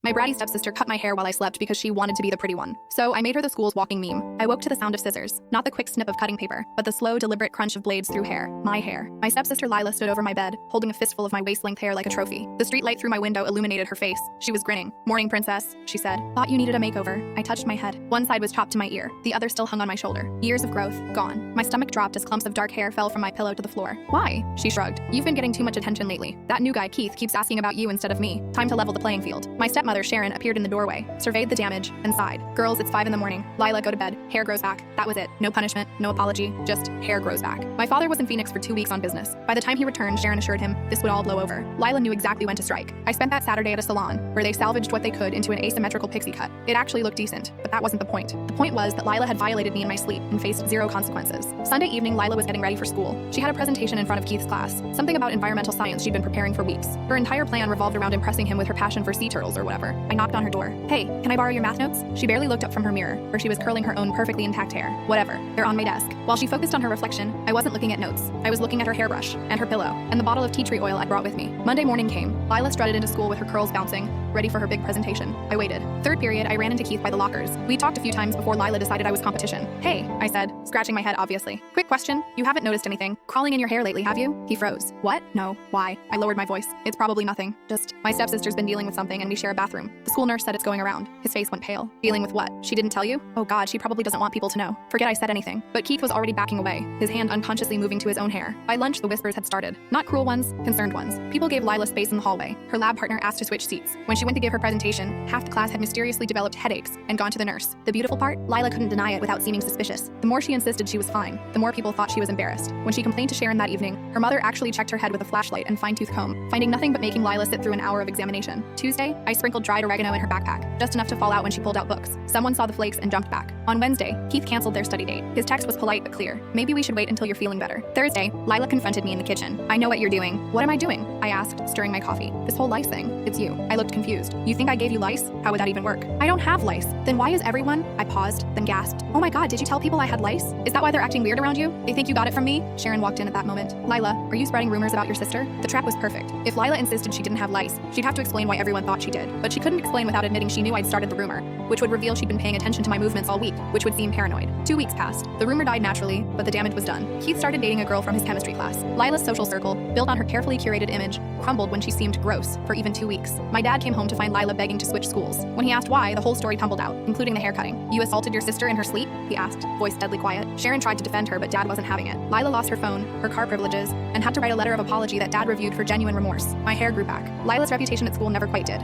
My bratty stepsister cut my hair while I slept because she wanted to be the pretty one. So I made her the school's walking meme. I woke to the sound of scissors, not the quick snip of cutting paper, but the slow, deliberate crunch of blades through hair. My hair. My stepsister Lila stood over my bed, holding a fistful of my waist-length hair like a trophy. The street light through my window illuminated her face. She was grinning. "Morning, princess," she said. "Thought you needed a makeover." I touched my head. One side was chopped to my ear. The other still hung on my shoulder. Years of growth, gone. My stomach dropped as clumps of dark hair fell from my pillow to the floor. "Why?" She shrugged. "You've been getting too much attention lately. That new guy, Keith, keeps asking about you instead of me. Time to level the playing field." My stepmother, Sharon, appeared in the doorway, surveyed the damage, and sighed. "Girls, it's 5 in the morning. Lila, go to bed. Hair grows back." That was it. No punishment, no apology, just hair grows back. My father was in Phoenix for 2 weeks on business. By the time he returned, Sharon assured him this would all blow over. Lila knew exactly when to strike. I spent that Saturday at a salon, where they salvaged what they could into an asymmetrical pixie cut. It actually looked decent, but that wasn't the point. The point was that Lila had violated me in my sleep and faced 0 consequences. Sunday evening, Lila was getting ready for school. She had a presentation in front of Keith's class, something about environmental science she'd been preparing for weeks. Her entire plan revolved around impressing him with her passion for sea turtles or whatever. I knocked on her door. "Hey, can I borrow your math notes?" She barely looked up from her mirror, where she was curling her own perfectly intact hair. "Whatever, they're on my desk." While she focused on her reflection, I wasn't looking at notes. I was looking at her hairbrush, and her pillow, and the bottle of tea tree oil I brought with me. Monday morning came. Lila strutted into school with her curls bouncing, ready for her big presentation. I waited. Third period, I ran into Keith by the lockers. We talked a few times before Lila decided I was competition. "Hey," I said, scratching my head obviously. "Quick question, you haven't noticed anything crawling in your hair lately, have you?" He froze. "What? No. Why?" I lowered my voice. "It's probably nothing. Just, my stepsister's been dealing with something and we share a bathroom. The school nurse said it's going around." His face went pale. "Dealing with what? She didn't tell you?" "Oh God, she probably doesn't want people to know." Forget I said anything. But Keith was already backing away, his hand unconsciously moving to his own hair. By lunch, the whispers had started. Not cruel ones, concerned ones. People gave Lila space in the hallway. Her lab partner asked to switch seats. When she went to give her presentation, half the class had mysteriously developed headaches and gone to the nurse. The beautiful part? Lila couldn't deny it without seeming suspicious. The more she insisted she was fine, the more people thought she was embarrassed. When she complained to Sharon that evening, her mother actually checked her head with a flashlight and fine-tooth comb, finding nothing but making Lila sit through an hour of examination. Tuesday, I sprinkled dried oregano in her backpack, just enough to fall out when she pulled out books. Someone saw the flakes and jumped back. On Wednesday, Keith canceled their study date. His text was polite but clear. "Maybe we should wait until you're feeling better." Thursday, Lila confronted me in the kitchen. "I know what you're doing." "What am I doing?" I asked, stirring my coffee. "This whole lice thing. It's you." I looked confused. "You think I gave you lice? How would that even work?" "I don't have lice." "Then why is everyone—" I paused, then gasped. "Oh my God, did you tell people I had lice? Is that why they're acting weird around you? They think you got it from me?" Sharon walked in at that moment. "Lila, are you spreading rumors about your sister?" The trap was perfect. If Lila insisted she didn't have lice, she'd have to explain why everyone thought she did. But she couldn't explain without admitting she knew I'd started the rumor, which would reveal she'd been paying attention to my movements all week, which would seem paranoid. 2 weeks passed. The rumor died naturally, but the damage was done. Keith started dating a girl from his chemistry class. Lila's social circle, built on her carefully curated image, crumbled when she seemed gross for even 2 weeks. My dad came home to find Lila begging to switch schools. When he asked why, the whole story tumbled out, including the haircutting. "You assaulted your sister in her sleep?" he asked, voice deadly quiet. Sharon tried to defend her, but Dad wasn't having it. Lila lost her phone, her car privileges, and had to write a letter of apology that Dad reviewed for genuine remorse. My hair grew back. Lila's reputation at school never quite did.